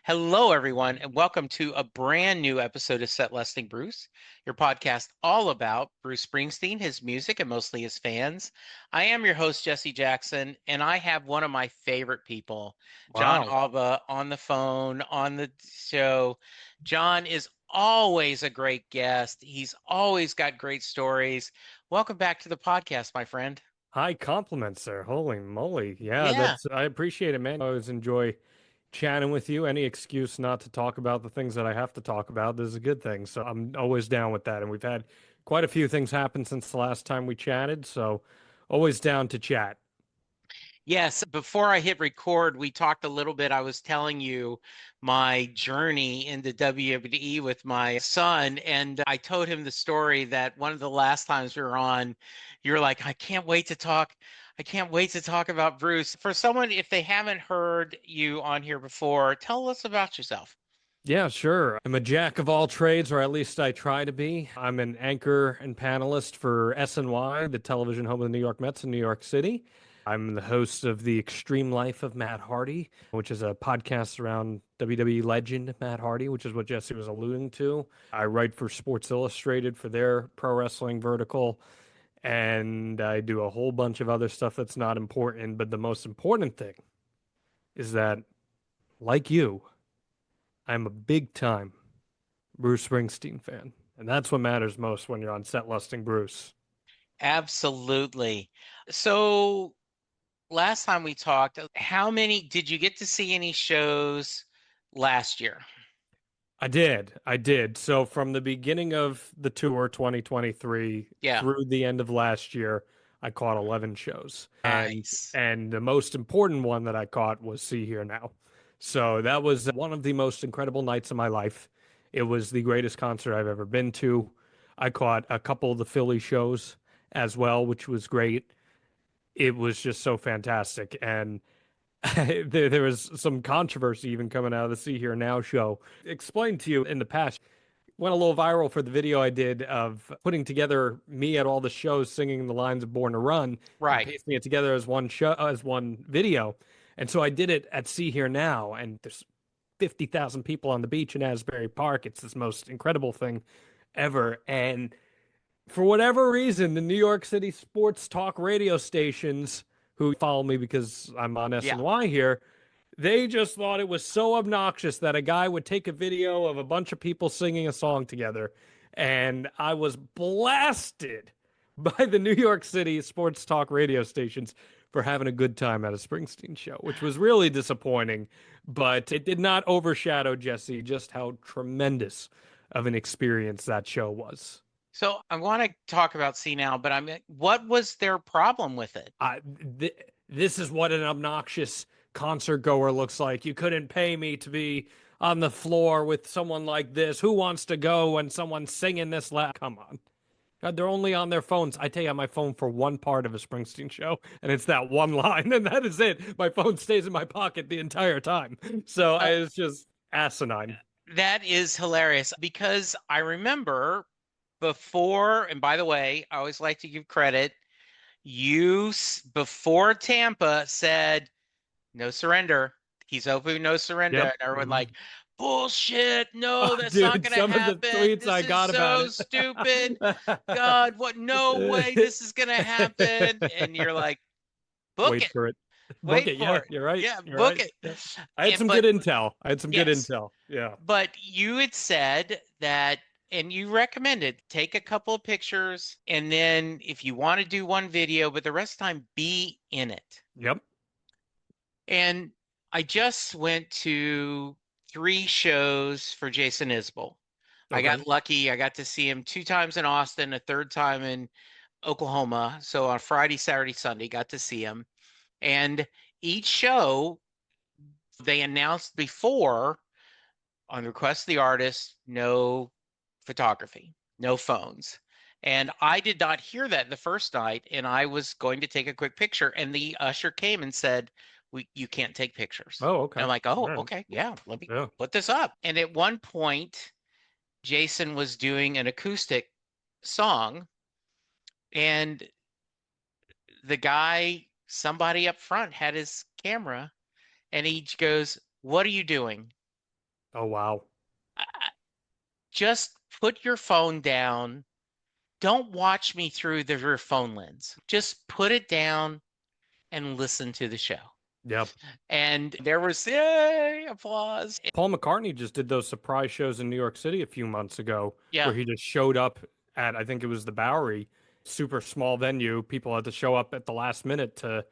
Hello, everyone, and welcome to a brand new episode of Setlusting Bruce, your podcast all about Bruce Springsteen, his music, and mostly his fans. I am your host, Jesse Jackson, and I have one of my favorite people, Jon Wow. Alba, on the phone, on the show. Jon is always a great guest. He's always got great stories. Welcome back to the podcast, my friend. High compliments, sir. Holy moly. Yeah, Yeah. I appreciate it, man. I always enjoy chatting with you. Any excuse not to talk about the things that I have to talk about is a good thing. So I'm always down with that. And we've had quite a few things happen since the last time we chatted. So always down to chat. Yes, before I hit record, we talked a little bit. I was telling you my journey into WWE with my son, and I told him the story that one of the last times we were on, you're like, I can't wait to talk. I can't wait to talk about Bruce. For someone, if they haven't heard you on here before, tell us about yourself. Yeah, sure. I'm a jack of all trades, or at least I try to be. I'm an anchor and panelist for SNY, the television home of the New York Mets in New York City. I'm the host of The Extreme Life of Matt Hardy, which is a podcast around WWE legend Matt Hardy, which is what Jesse was alluding to. I write for Sports Illustrated for their pro wrestling vertical, and I do a whole bunch of other stuff that's not important. But the most important thing is that, like you, I'm a big time Bruce Springsteen fan. And that's what matters most when you're on Set Lusting Bruce. Absolutely. So last time we talked, how many did you get to see any shows last year? I did. I did. So from the beginning of the tour 2023 Yeah. through the end of last year, I caught 11 shows. And Nice. and the most important one that I caught was See Here Now. So that was one of the most incredible nights of my life. It was the greatest concert I've ever been to. I caught a couple of the Philly shows as well, which was great. It was just so fantastic. And there was some controversy even coming out of the See Here Now show. Explained to you in the past, went a little viral for the video I did of putting together me at all the shows singing the lines of Born to Run and Right. pasting it together as one show, as one video. And so I did it at See Here Now, and there's 50,000 people on the beach in Asbury Park. It's this most incredible thing ever. And for whatever reason, the New York City sports talk radio stations who follow me because I'm on Yeah. SNY here, they just thought it was so obnoxious that a guy would take a video of a bunch of people singing a song together. And I was blasted by the New York City sports talk radio stations for having a good time at a Springsteen show, which was really disappointing. But it did not overshadow, Jesse, just how tremendous of an experience that show was. So I want to talk about C now, but what was their problem with it? This is what an obnoxious concert goer looks like. You couldn't pay me to be on the floor with someone like this. Who wants to go when someone's singing this loud? Come on. God, they're only on their phones. I take out my phone for one part of a Springsteen show, and it's that one line, and that is it. My phone stays in my pocket the entire time. So Uh, it's just asinine. that is hilarious because I remember before, and by the way, I always like to give credit. Before Tampa said no surrender. He's open, no surrender. Yep. And everyone Mm-hmm. like, bullshit. No, Oh, that's not dude, going to some of the happen. tweets This I is got about so it. stupid. God, what? No way this is going to happen. And you're like, book Wait it. for it. Book Wait it. for Yeah, it. you're right. Yeah, You're book right. it. Yeah. I had some But good intel. I had some good yes, intel. Yeah. but you had said that, and you recommended take a couple of pictures, and then if you want to do one video, but the rest of the time be in it. Yep. And I just went to 3 shows for Jason Isbell. I Okay. got lucky. I got to see him 2 times in Austin, a third time in Oklahoma. So on Friday, Saturday, Sunday, got to see him. And each show they announced before on request of the artist, no photography, no phones. And I did not hear that the first night, and I was going to take a quick picture, and the usher came and said, you can't take pictures. Oh, And I'm okay. like, All oh, right. okay, yeah, let me Yeah. put this up. And at one point, Jason was doing an acoustic song, and the guy, somebody up front had his camera, and he goes, what are you doing? Oh, wow. I- Just put your phone down. Don't watch me through your phone lens. Just put it down and listen to the show. Yep. And there was yay applause. Paul McCartney just did those surprise shows in New York City a few months ago where Yeah, he just showed up at, I think it was the Bowery, super small venue. People had to show up at the last minute to,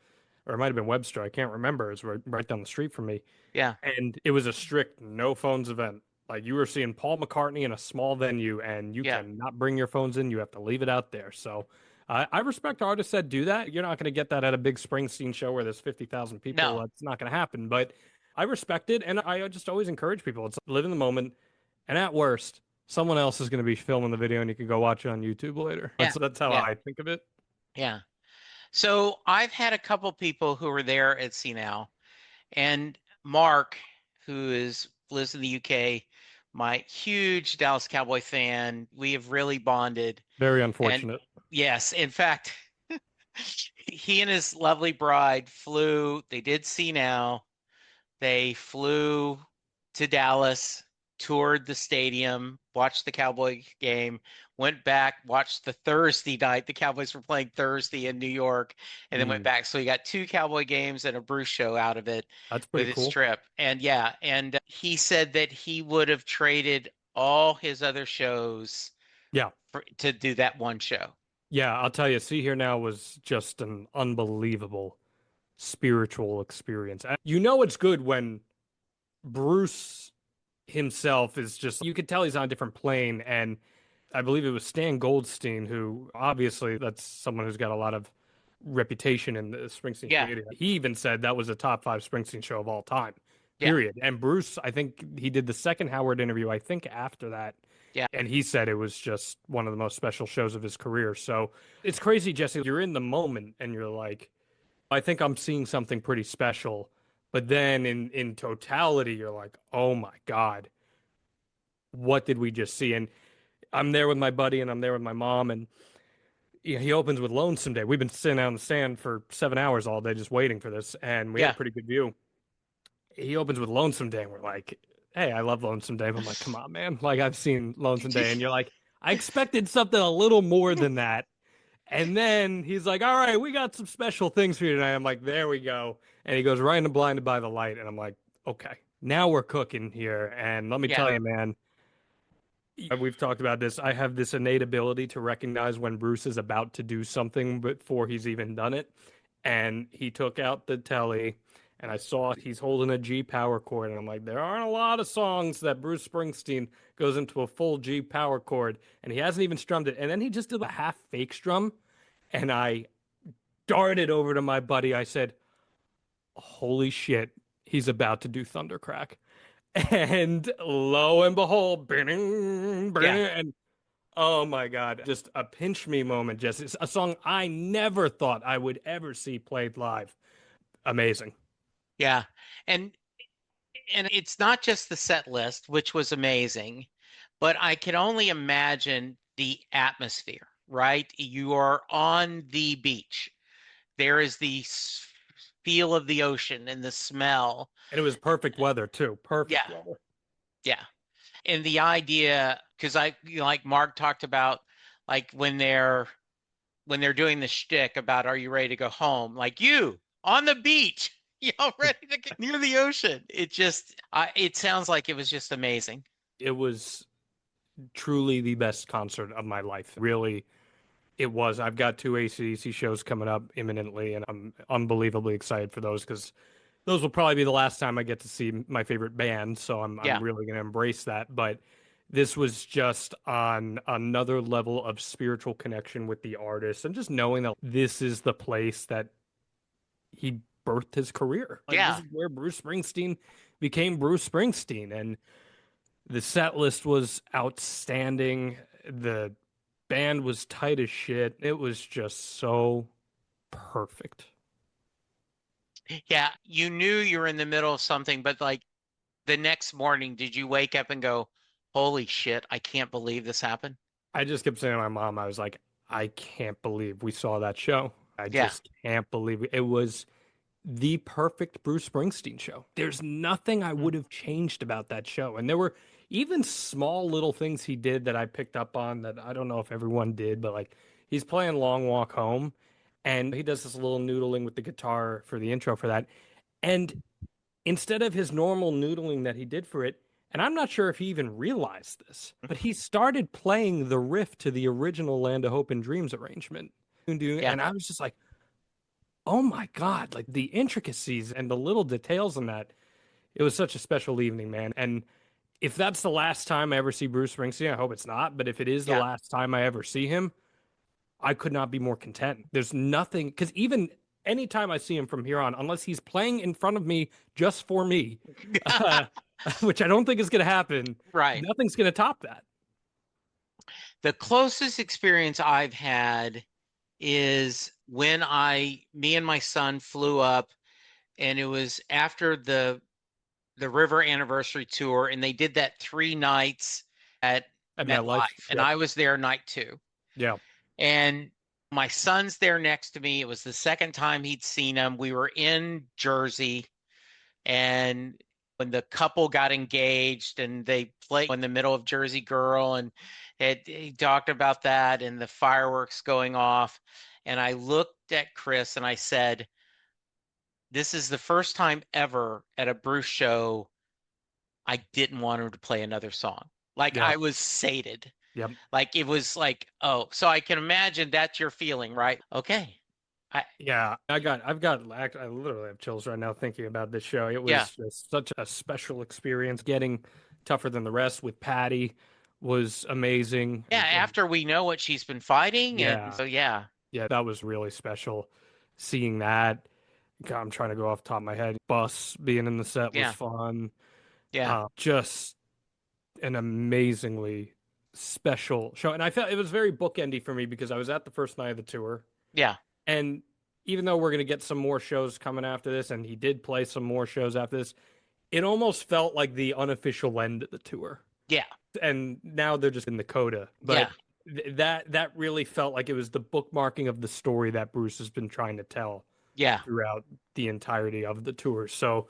or it might have been Webster. I can't remember. It's right down the street from me. yeah, And it was a strict no phones event. Like you were seeing Paul McCartney in a small venue and you yeah. cannot bring your phones in. You have to leave it out there. So I respect artists that do that. You're not going to get that at a big Springsteen show where there's 50,000 people. No, That's not going to happen. But I respect it. And I just always encourage people. It's live in the moment. And at worst, someone else is going to be filming the video and you can go watch it on YouTube later. yeah, That's how yeah, I think of it. yeah. So I've had a couple people who were there at CNOW, and Mark, who is lives in the UK, my huge Dallas Cowboy fan. We have really bonded. Very And unfortunate. yes, in fact, he and his lovely bride flew, they did CNOW. They flew to Dallas, toured the stadium, watched the Cowboy game, went back, watched the Thursday night. The Cowboys were playing Thursday in New York, and then went Mm, back. So he got two Cowboy games and a Bruce show out of it that's with pretty his cool. trip. And yeah, and he said that he would have traded all his other shows Yeah. to do that one show. Yeah, I'll tell you, See Here Now was just an unbelievable spiritual experience. You know it's good when Bruce himself is just, you could tell he's on a different plane. And I believe it was Stan Goldstein, who obviously that's someone who's got a lot of reputation in the Springsteen Yeah, community. He even said that was a top five Springsteen show of all time, yeah, period. And Bruce, I think he did the second Howard interview, I think after that. yeah, And he said it was just one of the most special shows of his career. So it's crazy, Jesse. You're in the moment and you're like, I think I'm seeing something pretty special. But then in totality, you're like, oh my God, what did we just see? And I'm there with my buddy and I'm there with my mom. And he opens with Lonesome Day. We've been sitting out in the stand for 7 hours all day just waiting for this. And we had a yeah. pretty good view. He opens with Lonesome Day. And we're like, hey, I love Lonesome Day. But I'm like, come on, man. Like, I've seen Lonesome Day. And you're like, I expected something a little more than that. And then he's like, all right, we got some special things for you tonight. I'm like, there we go. And he goes right into Blinded by the Light. And I'm like, okay, now we're cooking here. And let me Yeah, tell you, man, we've talked about this. I have this innate ability to recognize when Bruce is about to do something before he's even done it. And he took out the telly and I saw he's holding a G power chord. And I'm like, there aren't a lot of songs that Bruce Springsteen goes into a full G power chord and he hasn't even strummed it. And then he just did a half fake strum. And I darted over to my buddy. I said, holy shit, he's about to do Thundercrack. And lo and behold, yeah, and oh my God, just a pinch me moment. Just it's a song I never thought I would ever see played live. Amazing. yeah. And it's not just the set list, which was amazing, but I can only imagine the atmosphere, right? You are on the beach. There is the feel of the ocean and the smell. And it was perfect weather too. Yeah, Perfect weather. yeah. And the idea, because like Mark talked about, like when they're doing the shtick about are you ready to go home? Like you on the beach, ready to get near the ocean. It sounds like it was just amazing. It was truly the best concert of my life. Really, it was. I've got two AC/DC shows coming up imminently, and I'm unbelievably excited for those because those will probably be the last time I get to see my favorite band. So I'm Yeah, really going to embrace that. But this was just on another level of spiritual connection with the artist and just knowing that this is the place that he birthed his career. Like this yeah, is where Bruce Springsteen became Bruce Springsteen. And the set list was outstanding. The band was tight as shit. It was just so perfect. yeah. You knew you were in the middle of something, but like the next morning, did you wake up and go, "Holy shit, I can't believe this happened"? I just kept saying to my mom, I was like, I can't believe we saw that show. I Yeah, just can't believe it. It was the perfect Bruce Springsteen show. There's nothing I Mm. would have changed about that show. And there were even small little things he did that I picked up on that I don't know if everyone did, but like he's playing Long Walk Home and he does this little noodling with the guitar for the intro for that. And instead of his normal noodling that he did for it, and I'm not sure if he even realized this, but he started playing the riff to the original Land of Hope and Dreams arrangement. Yeah. And I was just like, oh my God, like the intricacies and the little details in that. It was such a special evening, man. And if that's the last time I ever see Bruce Springsteen, I hope it's not. But if it is the Yeah. last time I ever see him, I could not be more content. There's nothing, because even anytime I see him from here on, unless he's playing in front of me just for me, uh, which I don't think is going to happen, Right. nothing's going to top that. The closest experience I've had is when me and my son flew up, and it was after the River Anniversary Tour, and they did that 3 nights at At MetLife. MetLife, and Yep. I was there night 2. Yeah. And my son's there next to me. It was the second time he'd seen him. We were in Jersey, and when the couple got engaged and they played in the middle of Jersey Girl, and he talked about that and the fireworks going off. And I looked at Chris and I said, this is the first time ever at a Bruce show I didn't want him to play another song. Like Yeah. I was sated. Yep. Like it was like, oh, so I can imagine that's your feeling, right? Okay. Yeah, I literally have chills right now thinking about this show. It Yeah. was just such a special experience. Getting tougher than the rest with Patty was amazing. Yeah. And After we know what she's been fighting. And yeah, so, yeah. yeah, that was really special. Seeing that, God, I'm trying to go off the top of my head. Bus being in the set was Yeah. fun. Yeah. Just an amazingly special show. And I felt it was very bookendy for me because I was at the first night of the tour. Yeah. And even though we're going to get some more shows coming after this, and he did play some more shows after this, it almost felt like the unofficial end of the tour. Yeah. And now they're just in the coda. But that really felt like it was the bookmarking of the story that Bruce has been trying to tell Yeah. throughout the entirety of the tour. So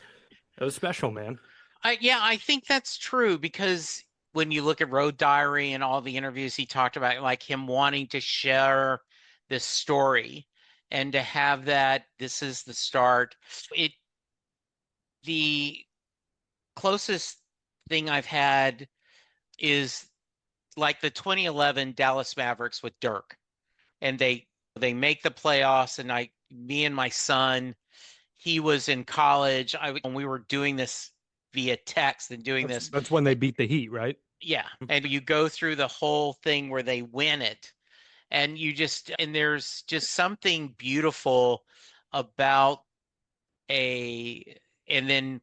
it was special, man. I think that's true, because when you look at Road Diary and all the interviews he talked about, like him wanting to share this story and to have that, this is the start. The closest thing I've had is like the 2011 Dallas Mavericks with Dirk, and they make the playoffs, and me and my son, he was in college. When we were doing this via text and doing this. That's when they beat the Heat, right? Yeah. And you go through the whole thing where they win it. And there's just something beautiful about and then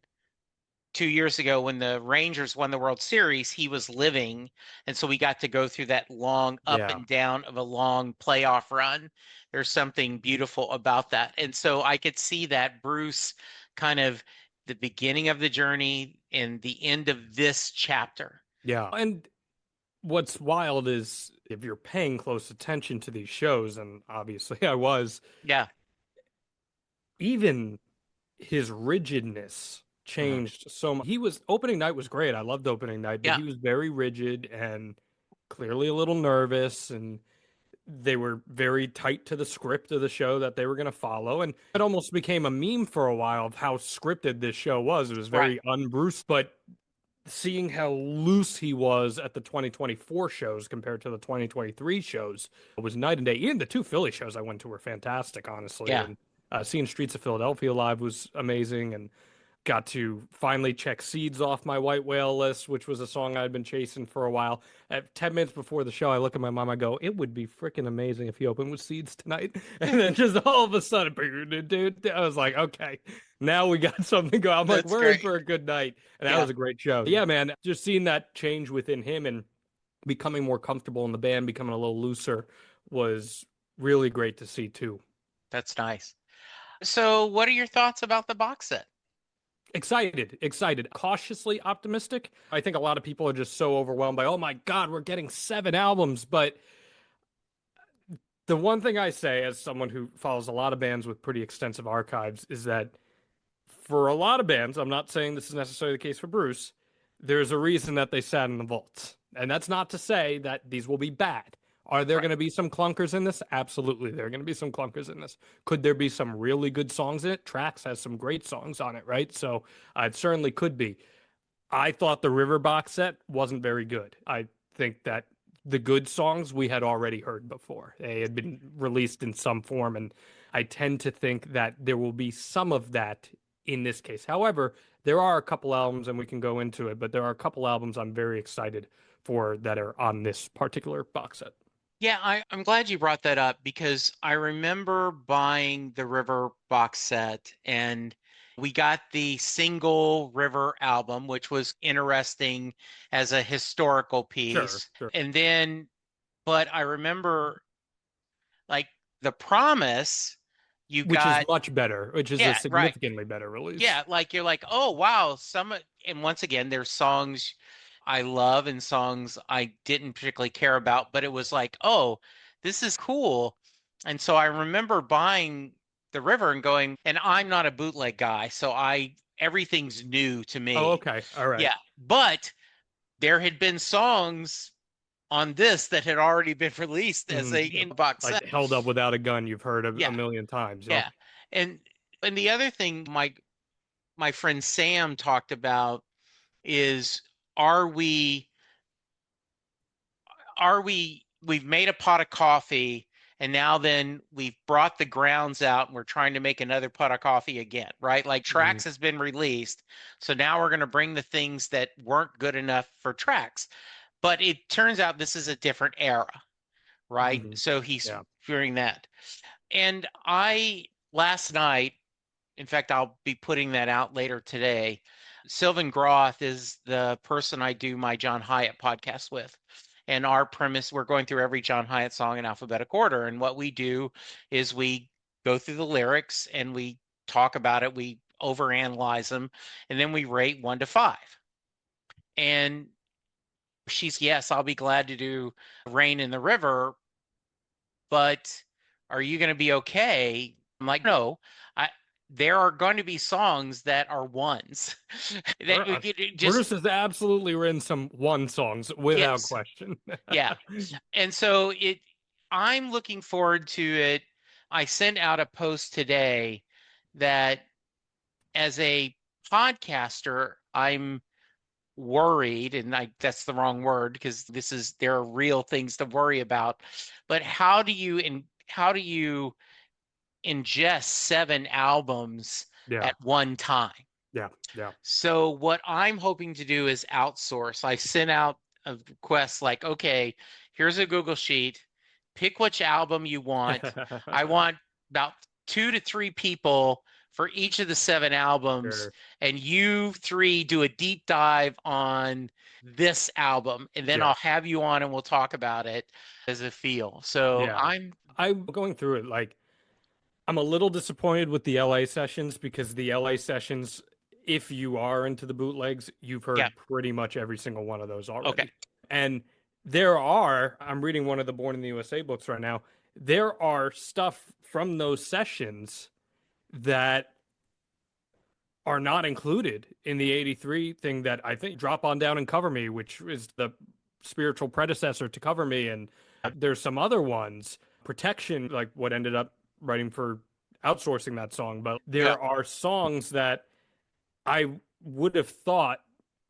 2 years ago when the Rangers won the World Series, he was living. And so we got to go through that long up Yeah. and down of a long playoff run. There's something beautiful about that. And so I could see that Bruce kind of the beginning of the journey and the end of this chapter. Yeah. And what's wild is if you're paying close attention to these shows, and obviously I was, Yeah. even his rigidness changed so much. Opening night was great. I loved opening night, but Yeah. he was very rigid and clearly a little nervous, and they were very tight to the script of the show that they were going to follow. And it almost became a meme for a while of how scripted this show was. It was very un-Bruce, but seeing how loose he was at the 2024 shows compared to the 2023 shows was night and day. Even the 2 Philly shows I went to were fantastic, honestly. Yeah. And seeing Streets of Philadelphia live was amazing, and got to finally check Seeds off my White Whale list, which was a song I'd been chasing for a while. At 10 minutes before the show, I look at my mom, I go, it would be freaking amazing if he opened with Seeds tonight. And then just all of a sudden, I was like, okay, now we got something going. I'm like, That's we're great. in for a good night. And that Yeah. was a great show. Yeah, man, just seeing that change within him and becoming more comfortable in the band, becoming a little looser was really great to see too. That's nice. So what are your thoughts about the box set? Excited, cautiously optimistic. I think a lot of people are just so overwhelmed by, oh my God, we're getting 7 albums. But The one thing I say, as someone who follows a lot of bands with pretty extensive archives, is that for a lot of bands, I'm not saying this is necessarily the case for Bruce, there's a reason that they sat in the vaults. And that's not to say that these will be bad. Are there Right. going to be some clunkers in this? Absolutely. There are going to be some clunkers in this. Could there be some really good songs in it? Trax has some great songs on it, right? So it certainly could be. I thought the River box set wasn't very good. I think that the good songs we had already heard before. They had been released in some form, and I tend to think that there will be some of that in this case. However, there are a couple albums, and we can go into it, but there are a couple albums I'm very excited for that are on this particular box set. Yeah, I'm glad you brought that up because I remember buying the River box set and we got the single River album, which was interesting as a historical Sure, piece. sure. And then, but I remember like The Promise, you Which is got, much better, which is a yeah, right. significantly better release. Yeah, like you're like, oh wow, and once again, there's songs I love and songs I didn't particularly care about, but it was like, oh, this is cool. And so I remember buying The River and going, and I'm not a bootleg guy, so everything's new to Oh, me. okay. All right. Yeah, but there had been songs on this that had already been released as a Yep. in box Like set. Held Up Without a Gun, you've heard a Yeah, million times. Yep. yeah. And and the other thing my friend Sam talked about is are we we've made a pot of coffee and now then we've brought the grounds out and we're trying to make another pot of coffee again, right? Like Mhm. Trax has been released. So now we're going to bring the things that weren't good enough for Trax. But it turns out this is a different era, right? Mhm. So he's Yeah. fearing that. And I last night, in fact, I'll be putting that out later today. Sylvan Groth is the person I do my John Hyatt podcast with. And our premise, we're going through every John Hyatt song in alphabetical order. And what we do is we go through the lyrics and we talk about it, we overanalyze them, and then we rate 1 to 5. And she's, yes, I'll be glad to do Rain in the River, but are you going to be okay? I'm like, no, I there are going to be songs that are ones that Bru- we uh, could Bruce just has absolutely written some one songs without yes, question. yeah. And so I'm looking forward to it. I sent out a post today that as a podcaster, I'm worried, and that's the wrong word because there are real things to worry about. But how do you ingest 7 albums Yeah. at one time? Yeah. Yeah. So what I'm hoping to do is outsource. I sent out a request like, okay, here's a Google sheet. Pick which album you want. I want about 2 to 3 people for each of the 7 albums, Sure. and you three do a deep dive on this album, and then Yeah. I'll have you on and we'll talk about it as a feel. So Yeah. I'm going through it like I'm a little disappointed with the LA sessions because the LA sessions, if you are into the bootlegs, you've yeah, heard pretty much every single one of those okay, already. And I'm reading one of the Born in the USA books right now. There are stuff from those sessions that are not included in the 83 thing that I think Drop On Down and Cover Me, which is the spiritual predecessor to Cover Me. And there's some other ones, Protection, like what ended up writing for outsourcing that song. But yeah, there are songs that I would have thought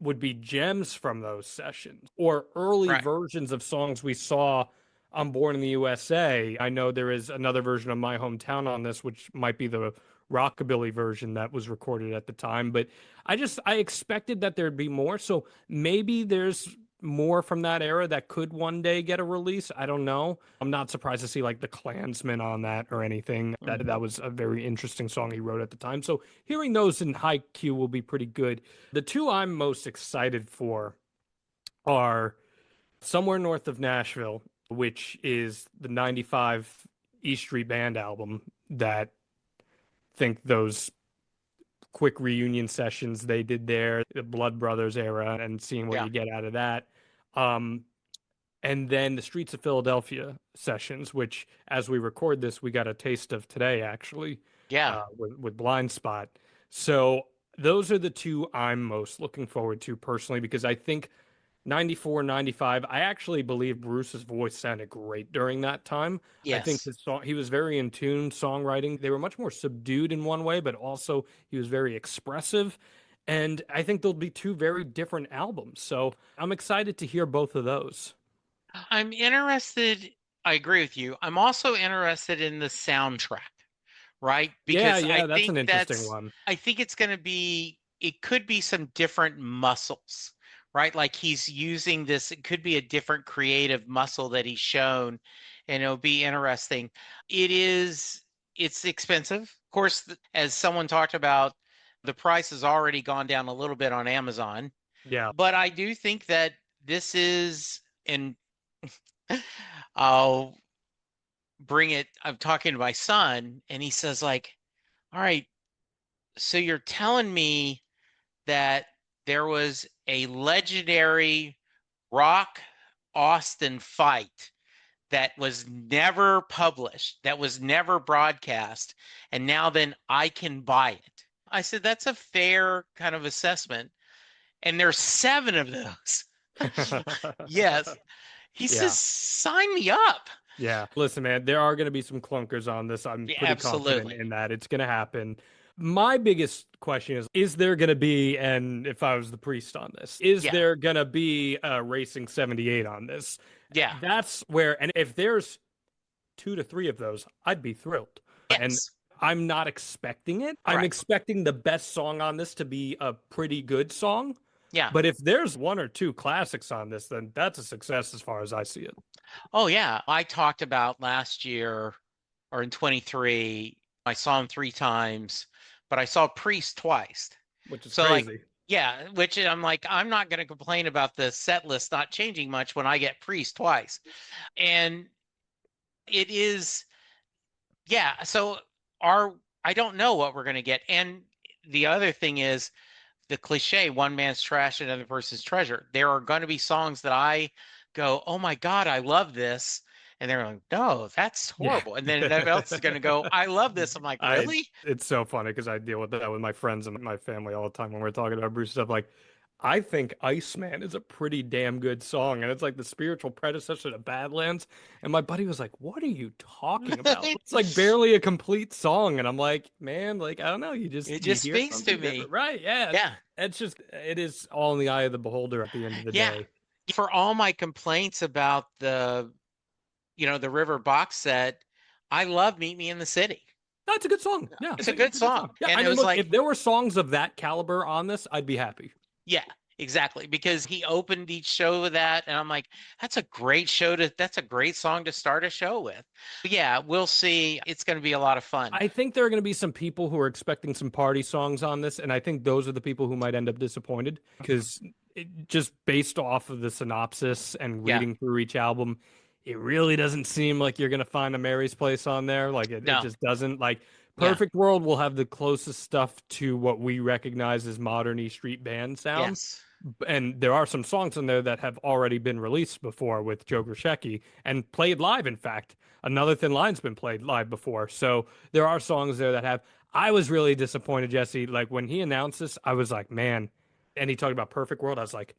would be gems from those sessions or early right, versions of songs we saw on Born in the USA. I know there is another version of My Hometown on this, which might be the rockabilly version that was recorded at the time, but I expected that there'd be more. So maybe there's more from that era that could one day get a release. I don't know. I'm not surprised to see like the Klansman on that or anything. mhm, That was a very interesting song he wrote at the time. So hearing those in high Q will be pretty good. The two I'm most excited for are Somewhere North of Nashville, which is the 95 East Street Band album that think those quick reunion sessions they did there, the Blood Brothers era, and seeing what yeah, you get out of that. Um, and then the Streets of Philadelphia sessions, which, as we record this, we got a taste of today, actually, Yeah. with Blind Spot. So those are the two I'm most looking forward to personally, because I think 94, 95, I actually believe Bruce's voice sounded great during that time. I think Yes. his song, he was very in tune songwriting. They were much more subdued in one way, but also he was very expressive. And I think there'll be two very different albums. So I'm excited to hear both of those. I'm interested. I agree with you. I'm also interested in the soundtrack, right? Yeah, Because yeah, that's an interesting that's, one. I think it's going to be, it could be some different muscles, right? Like he's using this, it could be a different creative muscle that he's shown, and it'll be interesting. It is, it's expensive. Of course, as someone talked about, the price has already gone down a little bit on Amazon, Yeah. but I do think that this is, and I'll bring it. I'm talking to my son, and he says, like, all right, so you're telling me that there was a legendary Rock Austin fight that was never published, that was never broadcast, and now then I can buy it. I said, that's a fair kind of assessment. And there's 7 of those. Yes. He says, Yeah. sign me up. Yeah. Listen, man, there are going to be some clunkers on this. I'm Yeah, pretty confident absolutely. in that. It's going to happen. My biggest question is there going to be, and if I was the priest on this, is Yeah. there going to be a Racing 78 on this? Yeah. That's where, and if there's 2 to 3 of those, I'd be thrilled. And Yes. I'm not expecting it. I'm Right. expecting the best song on this to be a pretty good song. Yeah. But if there's 1 or 2 classics on this, then that's a success as far as I see it. Oh, yeah. I talked about last year or in 23, I saw him 3 times, but I saw Priest twice. Which is So, like, crazy. yeah, which I'm like, I'm not going to complain about the set list not changing much when I get Priest twice. And it is, yeah. So, our, I don't know what we're going to get. And the other thing is, the cliche, one man's trash, another person's treasure. There are going to be songs that I go, oh my God, I love this. And they're like, no, that's Yeah. horrible. And then everybody else is going to go, I love this. I'm like, I really? it's so funny because I deal with that with my friends and my family all the time when we're talking about Bruce stuff. Like, I think Iceman is a pretty damn good song, and it's like the spiritual predecessor to Badlands. And my buddy was like, "What are you talking about? It's like barely a complete song." And I'm like, "Man, like I don't know, It you just hear speaks to something different, me. right? Yeah, Yeah. it's just it is all in the eye of the beholder at the end of the Yeah. day." For all my complaints about the, the River box set, I love Meet Me in the City. That's a good song. Yeah, It's a good it's a good song. song. Yeah, And I it mean, was look, like, if there were songs of that caliber on this, I'd be happy. yeah, exactly. Because he opened each show with that. And I'm like, that's a great song to start a show with. But yeah, we'll see. It's going to be a lot of fun. I think there are going to be some people who are expecting some party songs on this, and I think those are the people who might end up disappointed because just based off of the synopsis and Yeah. reading through each album, it really doesn't seem like you're going to find a Mary's Place on there. Like it No. just doesn't. Like Yeah. Perfect World will have the closest stuff to what we recognize as modern E Street Band sound. Yes. And there are some songs in there that have already been released before with Joe Grishecki and played live, in fact. Another Thin Line's been played live before. So there are songs there that have. I was really disappointed, Jesse. Like when he announced this, I was like, man. And he talked about Perfect World. I was like,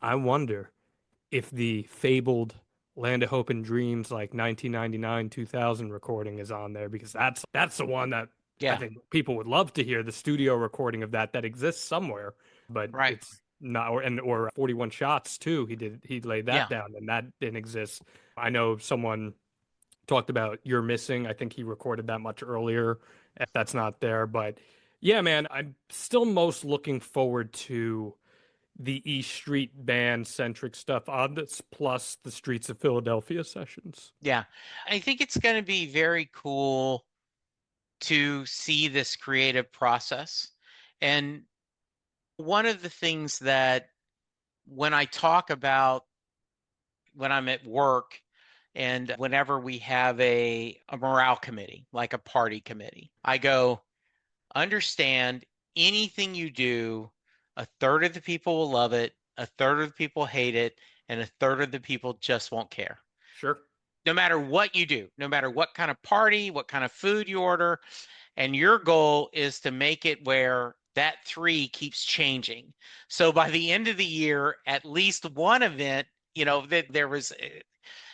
I wonder if the fabled Land of Hope and Dreams, like 1999, 2000 recording is on there because that's the one that I Yeah. think people would love to hear the studio recording of that exists somewhere, but Right. it's not. Or 41 Shots too. He laid that Yeah. down and that didn't exist. I know someone talked about You're Missing. I think he recorded that much earlier. If that's not there, but yeah, man, I'm still most looking forward to the E Street band centric stuff on this, plus the Streets of Philadelphia sessions. Yeah. I think it's going to be very cool to see this creative process. And one of the things that when I talk about when I'm at work and whenever we have a morale committee, like a party committee, I go, understand anything you do, a third of the people will love it, a third of the people hate it, and a third of the people just won't care. Sure. No matter what you do, no matter what kind of party, what kind of food you order, and your goal is to make it where that three keeps changing. So by the end of the year, at least one event, that there was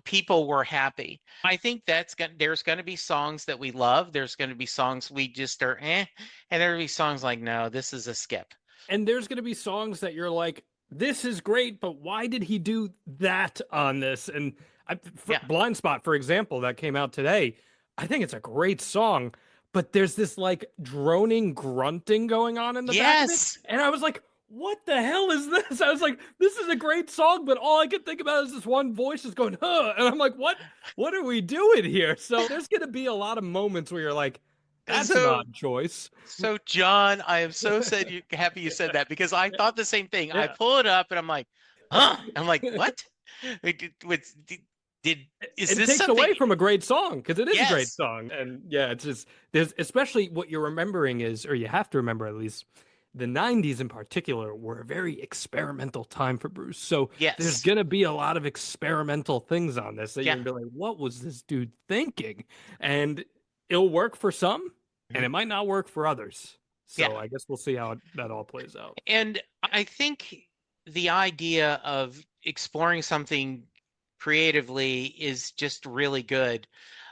people were happy. I think there's going to be songs that we love. There's going to be songs we just are and there'll be songs like, no, this is a skip. And there's going to be songs that you're like, this is great, but why did he do that on this? And Blind Spot, for example, that came out today, I think it's a great song, but there's this like droning grunting going on in the back of it. And I was like, what the hell is this? I was like, this is a great song, but all I can think about is this one voice just going, huh. And I'm like, what are we doing here? So there's going to be a lot of moments where you're like, that's an odd choice. So, John, I am so happy you said that, because I thought the same thing. Yeah. I pull it up and I'm like, huh? I'm like, what? Is it this takes something away from a great song, because it is a great song. And yeah, it's just, there's especially what you're remembering is, or you have to remember at least, the 90s in particular were a very experimental time for Bruce. So there's going to be a lot of experimental things on this that you're going to be like, what was this dude thinking? And it'll work for some, and it might not work for others. So I guess we'll see how that all plays out. And I think the idea of exploring something creatively is just really good.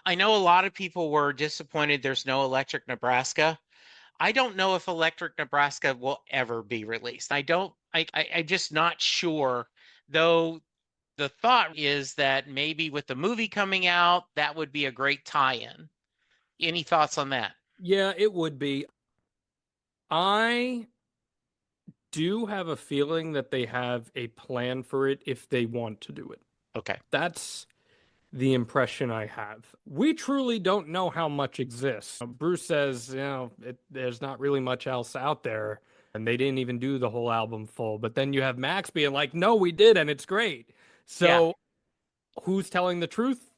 I know a lot of people were disappointed there's no Electric Nebraska. I don't know if Electric Nebraska will ever be released. I'm just not sure, though. The thought is that maybe with the movie coming out, that would be a great tie-in. Any thoughts on that? Yeah, it would be. I do have a feeling that they have a plan for it if they want to do it. Okay. That's the impression I have. We truly don't know how much exists. Bruce says, there's not really much else out there, and they didn't even do the whole album full. But then you have Max being like, no, we did, and it's great. So who's telling the truth?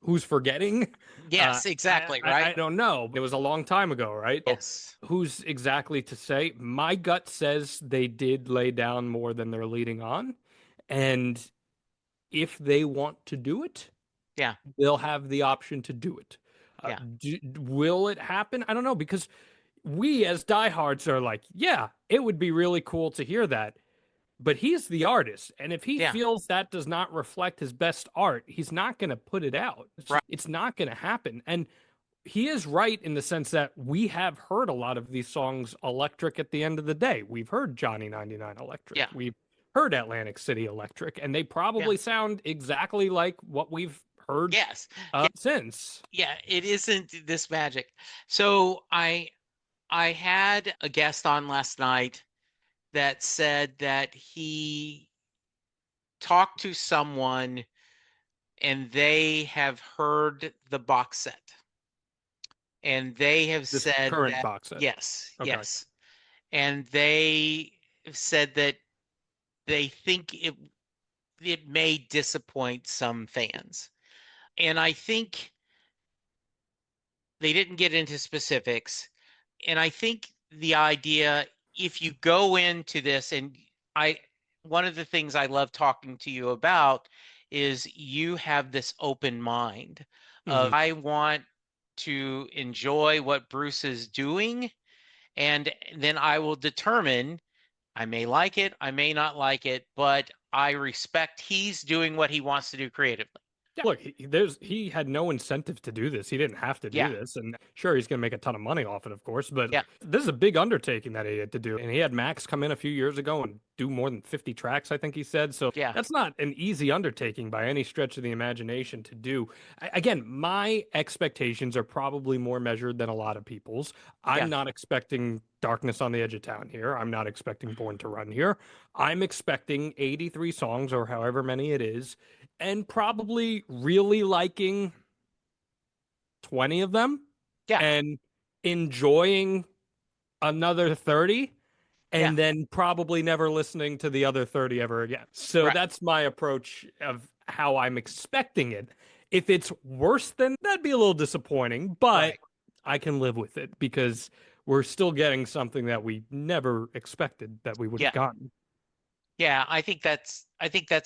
Who's forgetting? Yes, exactly, right? I don't know. It was a long time ago, right? Yes. Who's exactly to say? My gut says they did lay down more than they're leading on. And if they want to do it, they'll have the option to do it. Will it happen? I don't know, because we as diehards are like, it would be really cool to hear that. But he's the artist, and if he feels that does not reflect his best art, he's not going to put it out. It's not going to happen. And he is right in the sense that we have heard a lot of these songs electric at the end of the day. We've heard Johnny 99 electric. Yeah. We've heard Atlantic City electric, and they probably sound exactly like what we've heard since. Yeah, it isn't this magic. So I had a guest on last night that said that he talked to someone and they have heard the box set. And they have said current that, box set. Yes. And they said that they think it may disappoint some fans. And I think they didn't get into specifics. And I think the idea, if you go into this, and one of the things I love talking to you about is you have this open mind of, I want to enjoy what Bruce is doing, and then I will determine, I may like it, I may not like it, but I respect he's doing what he wants to do creatively. Look, he had no incentive to do this. He didn't have to do this. And sure, he's going to make a ton of money off it, of course. But this is a big undertaking that he had to do. And he had Max come in a few years ago and do more than 50 tracks, I think he said. So that's not an easy undertaking by any stretch of the imagination to do. Again, my expectations are probably more measured than a lot of people's. I'm not expecting Darkness on the Edge of Town here. I'm not expecting Born to Run here. I'm expecting 83 songs, or however many it is, and probably really liking 20 of them and enjoying another 30, and then probably never listening to the other 30 ever again. So that's my approach of how I'm expecting it. If it's worse than, that'd be a little disappointing, but I can live with it because we're still getting something that we never expected that we would have gotten. Yeah, I think that's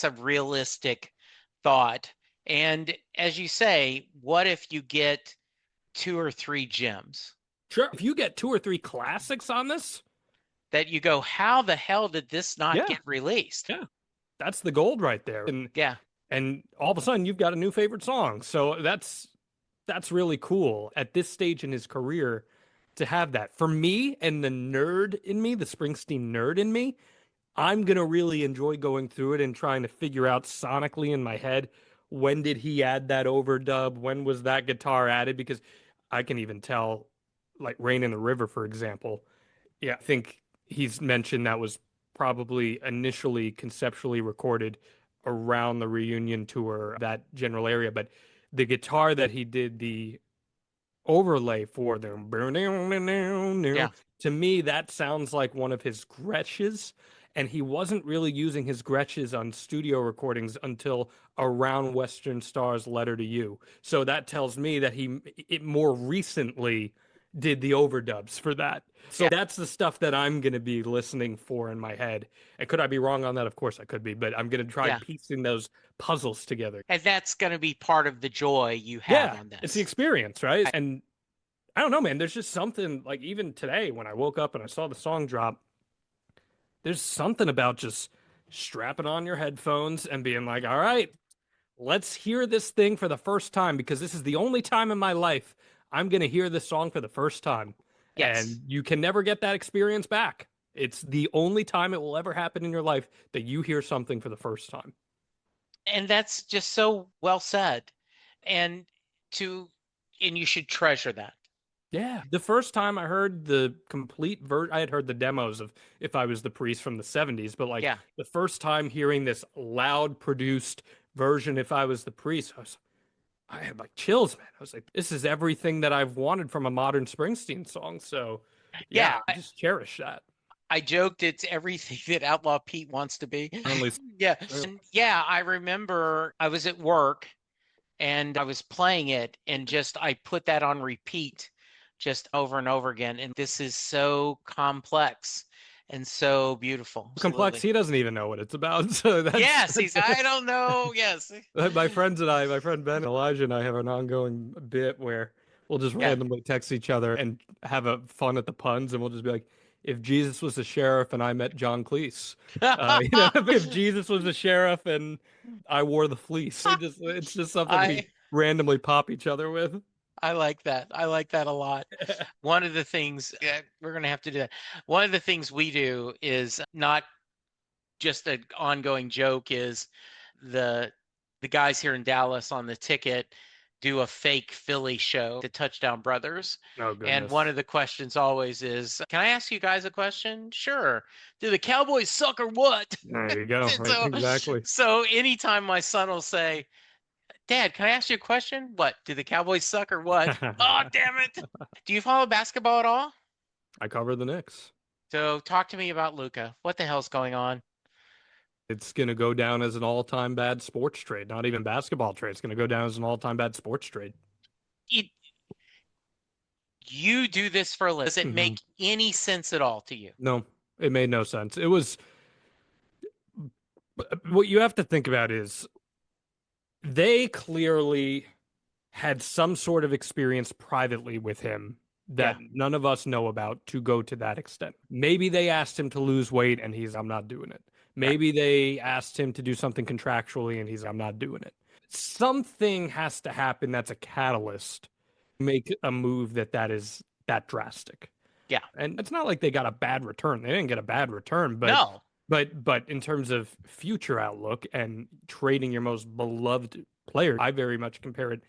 a realistic thought. And as you say, what if you get two or three gems Sure. If you get two or three classics on this, that you go, how the hell did this not yeah, get released? yeah, that's the gold right there. Yeah, And all of a sudden you've got a new favorite song. So that's really cool at this stage in his career to have that. For me and the nerd in me, the Springsteen nerd in me, I'm gonna really enjoy going through it and trying to figure out sonically in my head, when did he add that overdub? When was that guitar added? Because I can even tell, like Rain in the River, for example. Yeah, I think he's mentioned that was probably initially conceptually recorded around the reunion tour, that general area. But the guitar that he did the overlay for them, yeah, to me, that sounds like one of his Gretches. And he wasn't really using his Gretches on studio recordings until around Western Star's Letter to You. So that tells me that it more recently did the overdubs for that. So yeah, that's the stuff that I'm going to be listening for in my head. And could I be wrong on that? Of course I could be, but I'm going to try yeah. piecing those puzzles together. And that's going to be part of the joy you have Yeah, on it's the this. experience, right? And I don't know, man. There's just something like even today when I woke up and I saw the song drop, there's something about just strapping on your headphones and being like, all right, let's hear this thing for the first time because this is the only time in my life I'm going to hear this song for the first time. Yes. And you can never get that experience back. It's the only time it will ever happen in your life that you hear something for the first time. And that's just so well said. And to and you should treasure that. Yeah. The first time I heard the complete I had heard the demos of If I Was the Priest from the 70s, but like Yeah. the first time hearing this loud produced version, If I Was the Priest, I had like chills, man. I was like, this is everything that I've wanted from a modern Springsteen song. So Yeah, yeah, I just cherish that. I joked it's everything that Outlaw Pete wants to be. Only Yeah. And yeah, I remember I was at work and I was playing it and just I put that on repeat just over and over again. And this is so complex and so beautiful. complex. Absolutely. He doesn't even know what it's about. So Yes, I don't know. Yes. my friends and I, my friend Ben, Elijah, and I have an ongoing bit where we'll just Yeah. randomly text each other and have a fun at the puns, and we'll just be like, "If Jesus was a sheriff and I met John Cleese, if Jesus was a sheriff and I wore the fleece." It's just something we I randomly pop each other with. I like that. I like that a lot. One of the things we're going to have to do that. One of the things we do is not just an ongoing joke is the the guys here in Dallas on the ticket do a fake Philly show, the Touchdown Brothers. Oh And one goodness. of the questions always is, can I ask you guys a question? Sure. Do the Cowboys suck or what? There you go. And Right, so exactly. so anytime my son will say, Dad, can I ask you a question? What? Do the Cowboys suck or what? Oh, damn it. Do you follow basketball at all? I cover the Knicks. So talk to me about Luka. What the hell's going on? It's going to go down as an all-time bad sports trade. Not even basketball trade. It's going to go down as an all-time bad sports trade. It, you do this for a living. Does it Mhm. make any sense at all to you? No, it made no sense. It was what you have to think about is they clearly had some sort of experience privately with him that Yeah. none of us know about to go to that extent. Maybe they asked him to lose weight and I'm not doing it. Right. Maybe they asked him to do something contractually and I'm not doing it. Something has to happen that's a catalyst to make a move that is that drastic. Yeah. And it's not like they got a bad return. They didn't get a bad return, No. but in terms of future outlook and trading your most beloved player, I very much compare it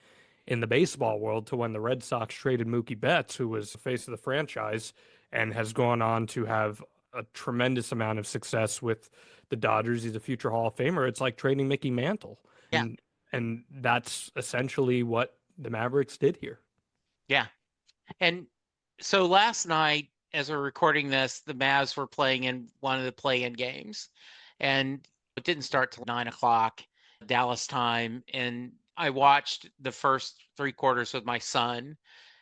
in the baseball world to when the Red Sox traded Mookie Betts, who was the face of the franchise and has gone on to have a tremendous amount of success with the Dodgers. He's a future Hall of Famer. It's like trading Mickey Mantle. Yeah. And that's essentially what the Mavericks did here. Yeah. And so last night, as we're recording this, the Mavs were playing in one of the play-in games, and it didn't start till 9 o'clock Dallas time. And I watched the first three quarters with my son,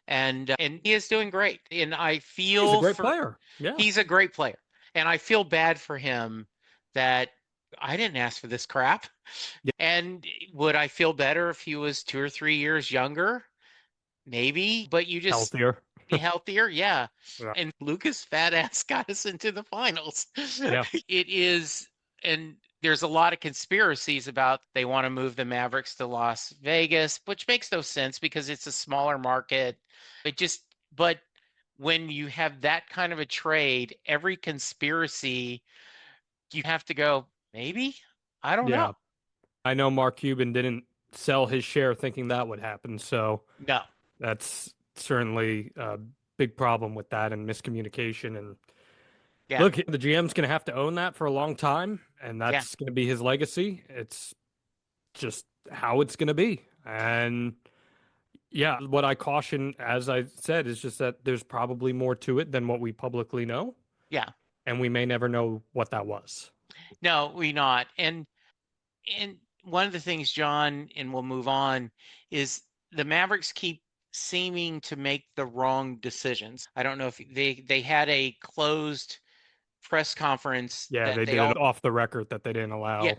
and he is doing great. And I He's a feel great for player. Yeah. he's a great player, and I feel bad for him that I didn't ask for this crap. Yeah. And would I feel better if he was 2 or 3 years younger? Maybe, but you just Healthier. be healthier. Yeah. Yeah. And Luca's fat ass got us into the finals. Yeah. It is, and there's a lot of conspiracies about they want to move the Mavericks to Las Vegas, which makes no sense because it's a smaller market. It just, but when you have that kind of a trade, every conspiracy, you have to go, maybe? I don't know. Yeah. I know Mark Cuban didn't sell his share thinking that would happen. So No. that's certainly a big problem with that and miscommunication. And Yeah. look, the GM's going to have to own that for a long time, and Yeah. that's going to be his legacy. It's just how it's going to be. And yeah, what I caution, as I said, is just that there's probably more to it than what we publicly know, Yeah. and we may never know what that was. No, we not. And one of the things, John, and we'll move on, is the Mavericks keep seeming to make the wrong decisions. I don't know if they had a closed press conference Yeah, that they they did all it off the record that they didn't yeah, allow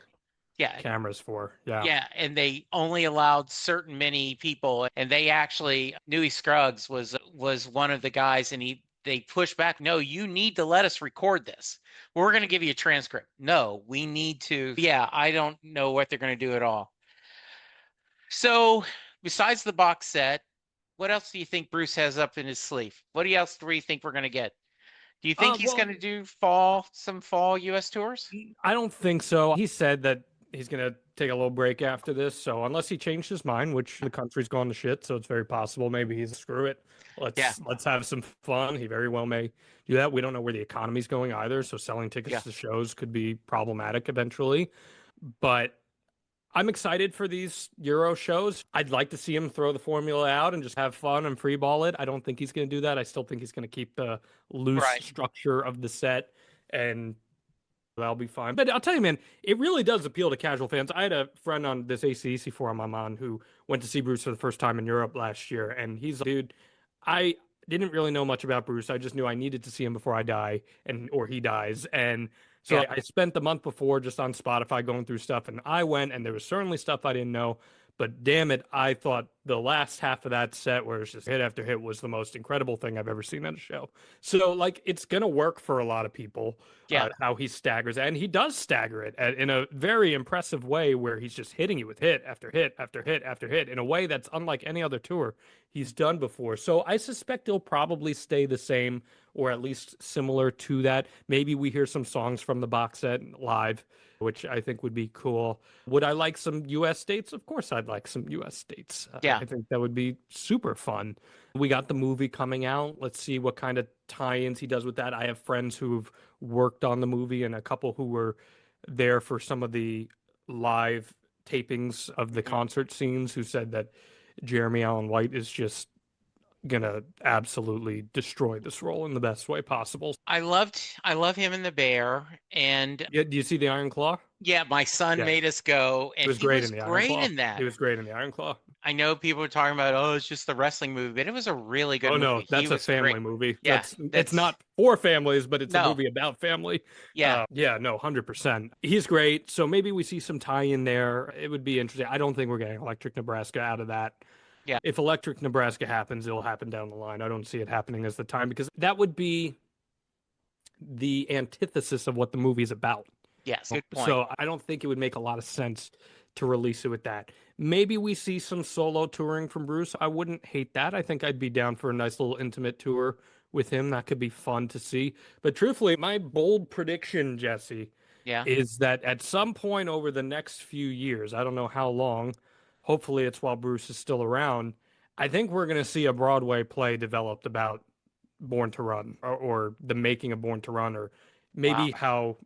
yeah, cameras for. Yeah. yeah, and they only allowed certain many people, and they actually Newey Scruggs was one of the guys, and they pushed back. No, you need to let us record this. We're going to give you a transcript. No, we need to. Yeah, I don't know what they're going to do at all. So, besides the box set, what else do you think Bruce has up in his sleeve? What else do you think we're going to get? Do you think he's Well, going to do some fall U.S. tours? I don't think so. He said that he's going to take a little break after this. So unless he changed his mind, which the country's gone to shit, so it's very possible maybe he's screw it. Yeah, Let's have some fun. He very well may do that. We don't know where the economy's going either, so selling tickets yeah, to shows could be problematic eventually. But I'm excited for these Euro shows. I'd like to see him throw the formula out and just have fun and free ball it. I don't think he's going to do that. I still think he's going to keep the loose right. structure of the set, and that'll be fine. But I'll tell you, man, it really does appeal to casual fans. I had a friend on this AC/DC forum I'm on who went to see Bruce for the first time in Europe last year, and he's like, dude, I didn't really know much about Bruce. I just knew I needed to see him before I die and or he dies. And so Yeah, I spent the month before just on Spotify going through stuff, and I went, and there was certainly stuff I didn't know. But damn it, I thought the last half of that set, where it's just hit after hit, was the most incredible thing I've ever seen at a show. So, like, it's gonna work for a lot of people. yeah, How he staggers, and he does stagger it in a very impressive way, where he's just hitting you with hit after hit after hit after hit in a way that's unlike any other tour he's done before. So I suspect he'll probably stay the same, or at least similar to that. Maybe we hear some songs from the box set live, which I think would be cool. Would I like some US states? Of course I'd like some US states. yeah, I think that would be super fun. We got the movie coming out. Let's see what kind of tie-ins he does with that. I have friends who've worked on the movie and a couple who were there for some of the live tapings of the mhm. concert scenes who said that Jeremy Allen White is just gonna absolutely destroy this role in the best way possible. I love him in the Bear, and Yeah, do you see the Iron Claw? yeah, my son Yeah, made us go, he and was he great in was the Iron great Claw. in He that. was great in the Iron Claw. I know people are talking about, oh, it's just the wrestling movie, but it was a really good Oh no, movie. He that's a was great. family movie. Yeah, It's not for families, but it's a no, movie about family. yeah, Yeah, no, 100%. He's great. So maybe we see some tie in there. It would be interesting. I don't think we're getting Electric Nebraska out of that. yeah, If Electric Nebraska happens, it'll happen down the line. I don't see it happening as the time because that would be the antithesis of what the movie's about. yes, good point. So I don't think it would make a lot of sense to release it with that. Maybe we see some solo touring from Bruce. I wouldn't hate that. I think I'd be down for a nice little intimate tour with him. That could be fun to see. But truthfully, my bold prediction, Jesse, Yeah, is that at some point over the next few years, I don't know how long, hopefully it's while Bruce is still around, I think we're going to see a Broadway play developed about Born to Run or the making of Born to Run, or wow, maybe how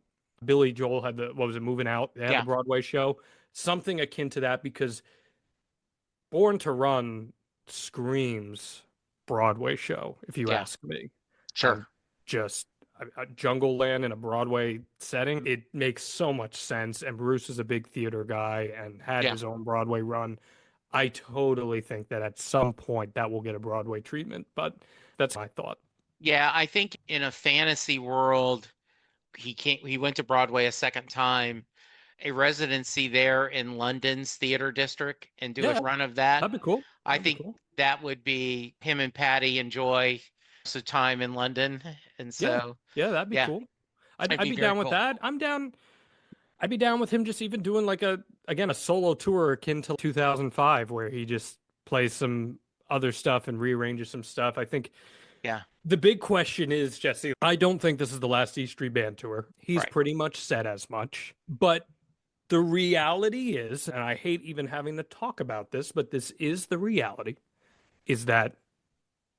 Billy Joel had the, what was it, Moving Out? They had the yeah, Broadway show, something akin to that, because Born to Run screams Broadway show, if you yeah, ask me. sure, Just a Jungle Land in a Broadway setting, it makes so much sense. And Bruce is a big theater guy and had yeah, his own Broadway run. I totally think that at some point that will get a Broadway treatment, but that's my thought. yeah. I think in a fantasy world, he went to Broadway a second time, a residency there in London's theater district, and do a Yeah, run of that. that'd be cool. I That'd be think cool. that would be him and Patty enjoy some time in London. And Yeah, so, yeah, that'd be yeah, cool. I'd it'd I'd be be very down with cool. that. I'm down. I'd be down with him just even doing like a solo tour akin to 2005 where he just plays some other stuff and rearranges some stuff. I think Yeah, the big question is, Jesse, I don't think this is the last E Street Band tour. He's right. pretty much said as much. But the reality is, and I hate even having to talk about this, but this is the reality, is that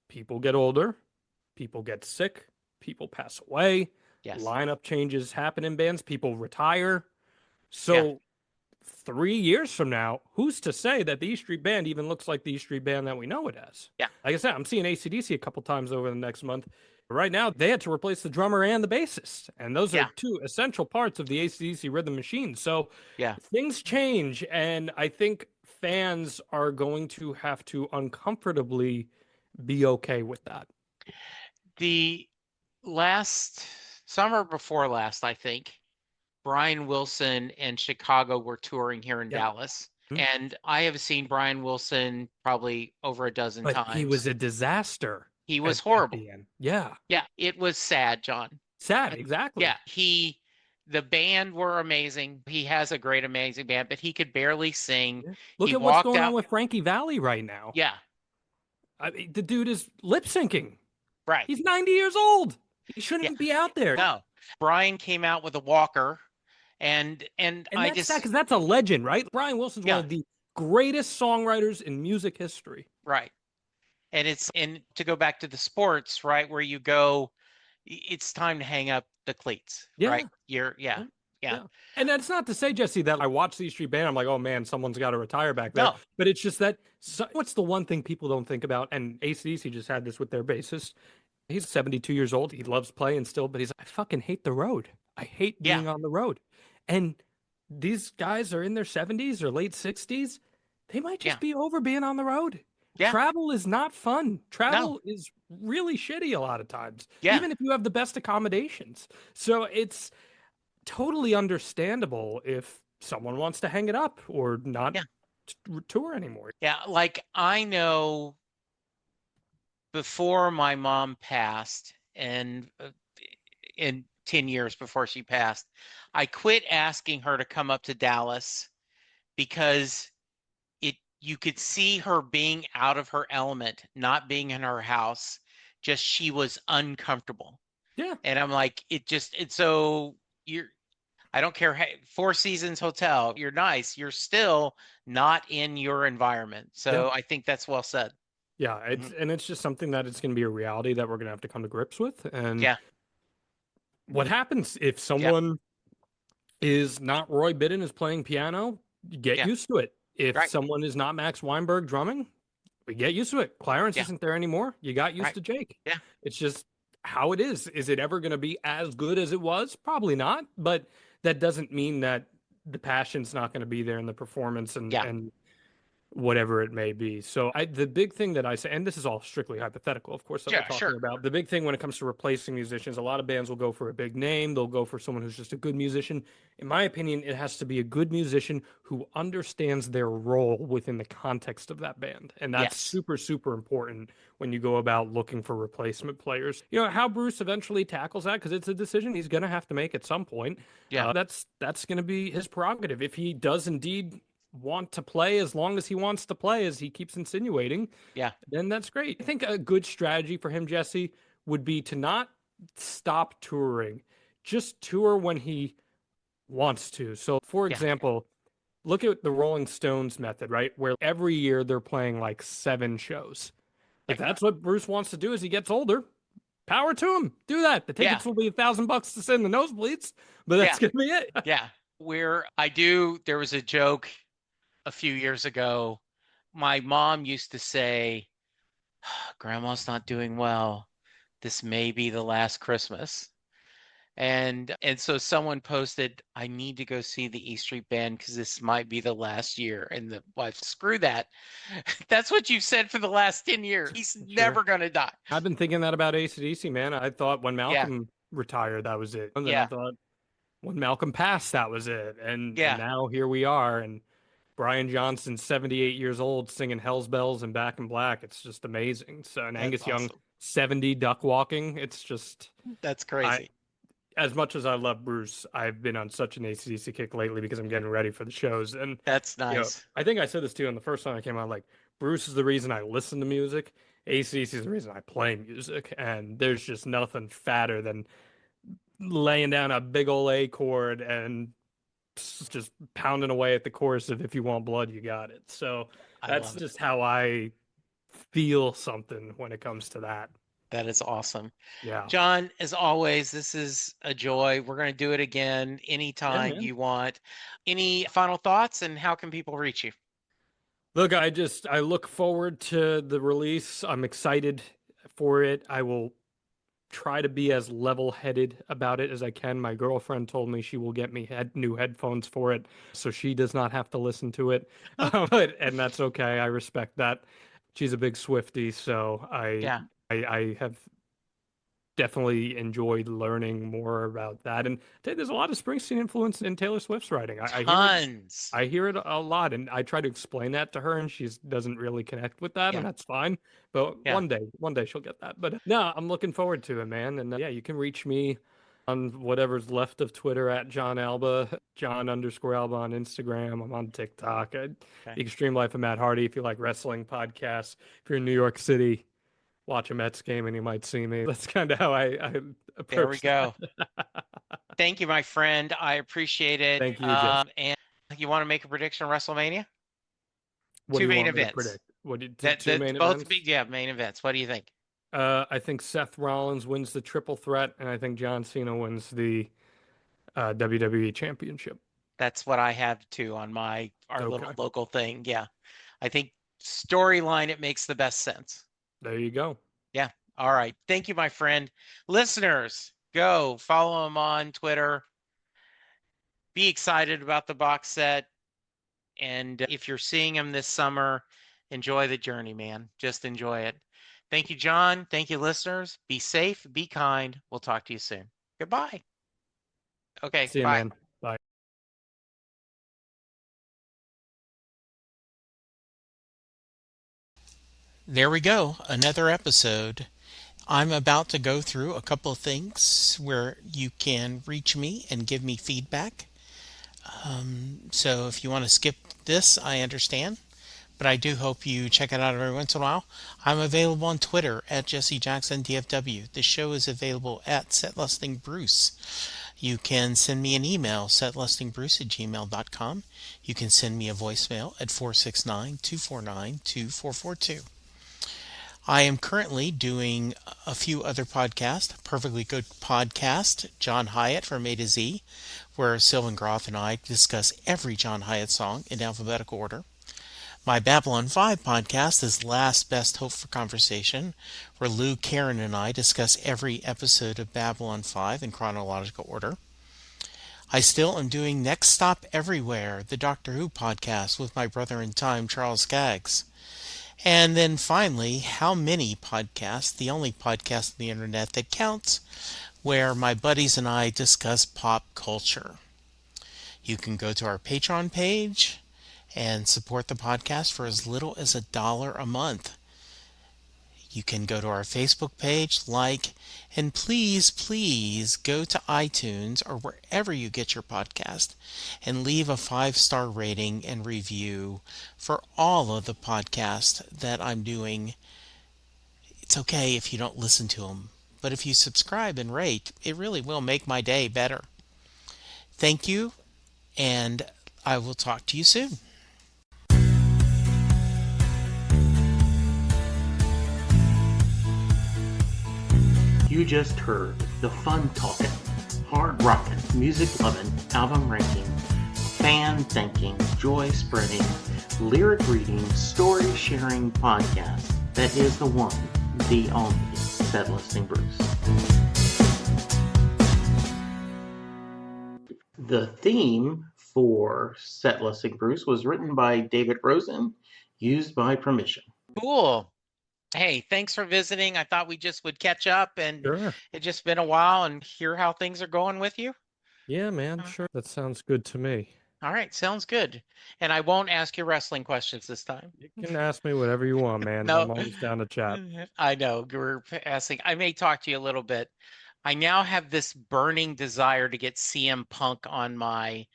people get older, people get sick, people pass away, Yes. lineup changes happen in bands, people retire. Yeah. So 3 years from now, who's to say that the E Street Band even looks like the E Street Band that we know it as? Yeah. Like I said, I'm seeing AC/DC a couple times over the next month. Right now, they had to replace the drummer and the bassist, and those are Yeah. two essential parts of the AC/DC rhythm machine. So Yeah. things change, and I think fans are going to have to uncomfortably be okay with that. The last summer before last, I think, Brian Wilson and Chicago were touring here in Yep. Dallas. Mhm. And I have seen Brian Wilson probably over a dozen But he was times. a disaster He at, was at horrible. the end. Yeah. Yeah, it was sad, John. Sad, And exactly. yeah, the band were amazing. He has a great, amazing band, but he could barely sing. Yeah. Look He at what's walked going on out. with Frankie Valli right now. Yeah, I mean, the dude is lip syncing. right. He's 90 years old. He Yeah, shouldn't be out there. no. Brian came out with a walker, and And I that's sad just, because that's a legend, right? Brian Wilson's one yeah, of the greatest songwriters in music history. right. And to go back to the sports, right, where you go, it's time to hang up the cleats, Yeah. right? You're, yeah, Yeah. yeah. Yeah. And that's not to say, Jesse, that I watch the E Street Band. I'm like, oh man, someone's got to retire back there. No, But it's just that what's the one thing people don't think about? And AC/DC just had this with their bassist. He's 72 years old. He loves playing still, but I fucking hate the road. I hate yeah, being on the road. And these guys are in their 70s or late 60s. They might yeah, just be over being on the road. yeah, Travel is not fun. no, Travel is really shitty a lot of times, yeah, even if you have the best accommodations. So it's totally understandable if someone wants to hang it up or not yeah, tour anymore. yeah. Like I know before my mom passed, and in 10 years before she passed, I quit asking her to come up to Dallas because you could see her being out of her element, not being in her house. Just she was uncomfortable. Yeah. And I'm like, it's so I don't care. Hey, Four Seasons Hotel, you're nice. You're still not in your environment. Yeah. So I think that's well said. Yeah, it's just something that it's going to be a reality that we're going to have to come to grips with. And Yeah. what happens if Yeah. someone is not Roy Bittan is playing piano? You get Yeah. used to it. If Right. someone is not Max Weinberg drumming, we get used to it. Clarence Yeah. isn't there anymore. You got used Right. to Jake. Yeah. It's just how it is. Is it ever going to be as good as it was? Probably not. But that doesn't mean that the passion's not going to be there in the performance Yeah. and whatever it may be. So the big thing that I say, and this is all strictly hypothetical, of course, that we're Yeah. talking Sure. about. The big thing when it comes to replacing musicians, a lot of bands will go for a big name. They'll go for someone who's just a good musician. In my opinion, it has to be a good musician who understands their role within the context of that band. And that's Yes. super, super important when you go about looking for replacement players. You know, how Bruce eventually tackles that, because it's a decision he's going to have to make at some point. Yeah. That's going to be his prerogative. If he does indeed want to play as long as he wants to play, as he keeps insinuating, Yeah. then that's great. I think a good strategy for him, Jesse, would be to not stop touring, just tour when he wants to. So, for Yeah. example, look at the Rolling Stones method, right? Where every year they're playing like 7 shows. If that's what Bruce wants to do as he gets older, power to him. Do that. The tickets will be $1,000 to sit in the nosebleeds, but that's going to be it. Yeah. There was a joke a few years ago. My mom used to say, Grandma's not doing well. This may be the last Christmas. And so someone posted, I need to go see the E Street Band because this might be the last year. And the wife, screw that. That's what you've said for the last 10 years. He's never going to die. I've been thinking that about AC/DC, man. I thought when Malcolm retired, that was it. And then I Yeah. thought when Malcolm passed, that was it. And Yeah. now here we are. And Brian Johnson's 78 years old singing Hell's Bells and Back in Black. It's just amazing. So, and That's Angus Young, awesome. 70, duck walking. It's just, That's I, crazy. as much as I love Bruce, I've been on such an AC/DC kick lately because I'm getting ready for the shows. And, That's nice. I think I said this to you on the first time I came on, like, Bruce is the reason I listen to music. AC/DC is the reason I play music. And there's just nothing fatter than laying down a big old A chord and just pounding away at the chorus of "If You Want Blood, You Got It." So I that's love it. just how I feel something when it comes to that. That is awesome. Yeah. Jon, as always, this is a joy. We're going to do it again Yeah, anytime man. you want. Any final thoughts, and how can people reach you? Look, I look forward to the release. I'm excited for it. I will try to be as level-headed about it as I can. My girlfriend told me she will get me new headphones for it, so she does not have to listen to it. And that's okay. I respect that. She's a big Swiftie, so Yeah, I have definitely enjoyed learning more about that. And there's a lot of Springsteen influence in Taylor Swift's writing. I hear it. tons. I hear it a lot, and I try to explain that to her, and she doesn't really connect with that, and Yeah, that's fine. But yeah. one day she'll get that. But no, I'm looking forward to it, man. And yeah, you can reach me on whatever's left of Twitter at Jon Alba, Jon_Alba on Instagram. I'm on TikTok. Okay. The Extreme Life of Matt Hardy. If you like wrestling podcasts, if you're in New York City, watch a Mets game and you might see me. That's kind of how I There we approach that. go. Thank you, my friend. I appreciate it. Thank you, Jesse. And you want to make a prediction on WrestleMania? What do Two you main want me to events. predict? What did two That's main both events? big, yeah, main events. What do you think? I think Seth Rollins wins the triple threat, and I think John Cena wins the WWE Championship. That's what I have too on our little Okay, local thing. Yeah. I think storyline, it makes the best sense. there you go. Yeah. All right. Thank you, my friend. Listeners, go follow him on Twitter. Be excited about the box set. And if you're seeing him this summer, enjoy the journey, man. Just enjoy it. Thank you, Jon. Thank you, listeners. Be safe, be kind. We'll talk to you soon. Goodbye. Okay. See you, Bye. man. Bye. There we go. Another episode. I'm about to go through a couple of things where you can reach me and give me feedback. So if you want to skip this, I understand. But I do hope you check it out every once in a while. I'm available on Twitter at Jesse Jackson DFW. The show is available at Setlusting Bruce. You can send me an email, setlustingbruce@gmail.com. You can send me a voicemail at 469-249-2442. I am currently doing a few other podcasts. Perfectly Good Podcast, John Hyatt from A to Z, where Sylvan Groth and I discuss every John Hyatt song in alphabetical order. My Babylon 5 podcast is Last Best Hope for Conversation, where Lou, Karen, and I discuss every episode of Babylon 5 in chronological order. I still am doing Next Stop Everywhere, the Doctor Who podcast with my brother in time, Charles Skaggs. And then finally, How Many Podcasts, the only podcast on the internet that counts, where my buddies and I discuss pop culture. You can go to our Patreon page and support the podcast for as little as $1 a month. You can go to our Facebook page, and please go to iTunes or wherever you get your podcast and leave a 5-star rating and review for all of the podcasts that I'm doing. It's okay if you don't listen to them, but if you subscribe and rate, it really will make my day better. Thank you, and I will talk to you soon. You just heard the fun talking, hard rocking, music loving, album ranking, fan thinking, joy spreading, lyric reading, story sharing podcast that is the one, the only Setlusting Bruce. The theme for Setlusting Bruce was written by David Rosen, used by permission. Cool. Hey, thanks for visiting. I thought we just would catch up, and Sure. it's just been a while and hear how things are going with you. Yeah, man, Uh, sure. That sounds good to me. All right, sounds good. And I won't ask you wrestling questions this time. You can ask me whatever you want, man. No, I'm always down to chat. I know you're asking. I may talk to you a little bit. I now have this burning desire to get CM Punk on my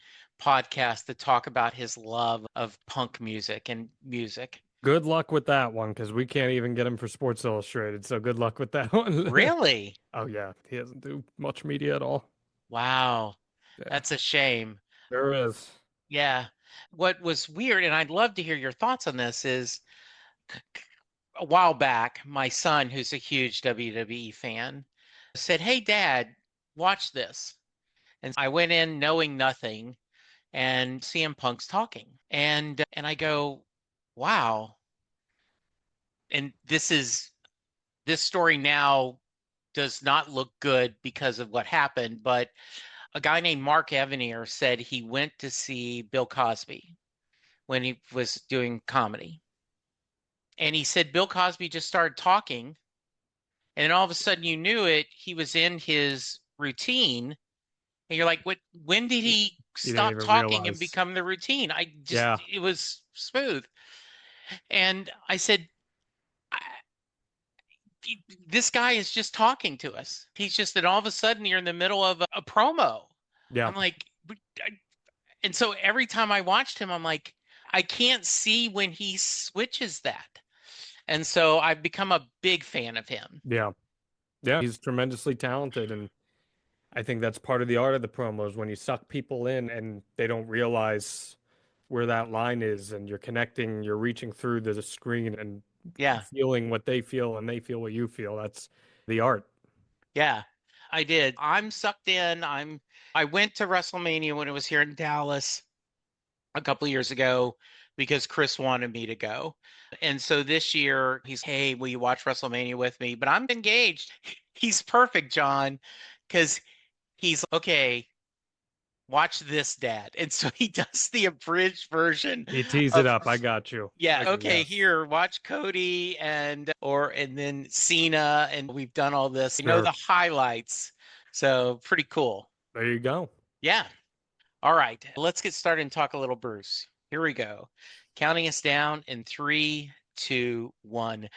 podcast to talk about his love of punk music and music. Good luck with that one, because we can't even get him for Sports Illustrated. So good luck with that one. Really? Oh yeah, he doesn't do much media at all. Wow, Yeah, that's a shame. there is. Yeah. What was weird, and I'd love to hear your thoughts on this, is a while back, my son, who's a huge WWE fan, said, "Hey, Dad, watch this." And I went in knowing nothing and CM Punk's talking. And I go, "Wow." And this story now does not look good because of what happened, but a guy named Mark Evanier said he went to see Bill Cosby when he was doing comedy. And he said Bill Cosby just started talking, and then all of a sudden you knew it, he was in his routine, and you're like, what, when did he You didn't stop even talking and realize. become the routine? Yeah, It was smooth. And I said, this guy is just talking to us. He's just, and all of a sudden you're in the middle of a promo. yeah, I'm like, and so every time I watched him, I'm like, I can't see when he switches that. And so I've become a big fan of him. yeah, yeah. He's tremendously talented, and I think that's part of the art of the promos when you suck people in and they don't realize where that line is, and you're connecting, you're reaching through the screen and Yeah. feeling what they feel and they feel what you feel. That's the art. Yeah. I did. I'm sucked in. I went to WrestleMania when it was here in Dallas a couple of years ago because Chris wanted me to go. And so this year he's, "Hey, will you watch WrestleMania with me?" But I'm engaged. He's perfect, John, because he's okay, watch this, Dad. And so he does the abridged version You tease it of, up. I got you. yeah, okay, Yes. here, watch Cody and then Cena, and we've done all this. You know Sure. the highlights. So pretty cool. There you go. Yeah. All right. Let's get started and talk a little Bruce. Here we go. Counting us down in 3, 2, 1.